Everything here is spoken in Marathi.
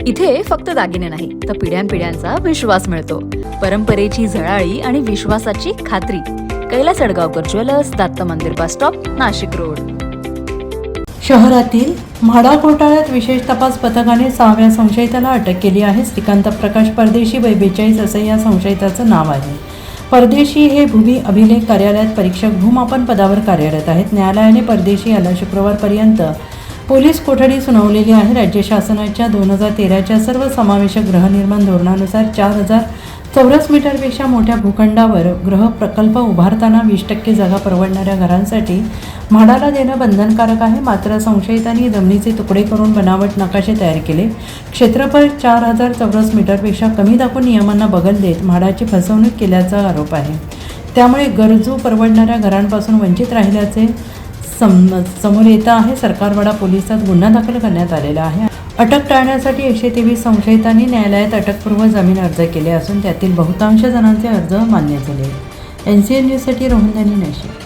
इथे फक्त दागिने नाही तर पिढ्यानपिढ्यांचा विश्वास मिळतो. परंपरेची झळाळी आणि विश्वासाची खात्री. कैलास अडगावकर ज्वेलर्स, दत्त मंदिर बस स्टॉप, नाशिक रोड. शहरातील म्हाडा घोटाळ्यात विशेष तपास पथकाने 6व्या संशयिताला अटक केली आहे. श्रीकांत प्रकाश परदेशी, वय 42 असे या संशयिताचं नाव आहे. परदेशी हे भूमी अभिलेख कार्यालयात परीक्षक भूमापन पदावर कार्यरत आहेत. न्यायालयाने परदेशी याला शुक्रवारपर्यंत पोलीस कोठडी सुनावलेली आहे. राज्य शासनाच्या 2013च्या सर्वसमावेशक गृहनिर्माण धोरणानुसार 4000 चौरस मीटरपेक्षा मोठ्या भूखंडावर गृह प्रकल्प उभारताना 20% जागा परवडणाऱ्या घरांसाठी म्हाडाला देणं बंधनकारक आहे. मात्र संशयितांनी जमिनीचे तुकडे करून बनावट नकाशे तयार केले. क्षेत्रफळ 4000 चौरस मीटरपेक्षा कमी दाखवून नियमांना बगल देत म्हाडाची फसवणूक केल्याचा आरोप आहे. त्यामुळे गरजू परवडणाऱ्या घरांपासून वंचित राहिल्याचे समोर येत आहे. सरकारवाडा पोलिसात गुन्हा दाखल करण्यात आलेला आहे. अटक टाळण्यासाठी 123 संशयितांनी न्यायालयात अटकपूर्व जामीन अर्ज केले असून त्यातील बहुतांश जणांचे अर्ज मान्य झाले. NCN न्यूजसाठी रोहन दानी, नाशिक.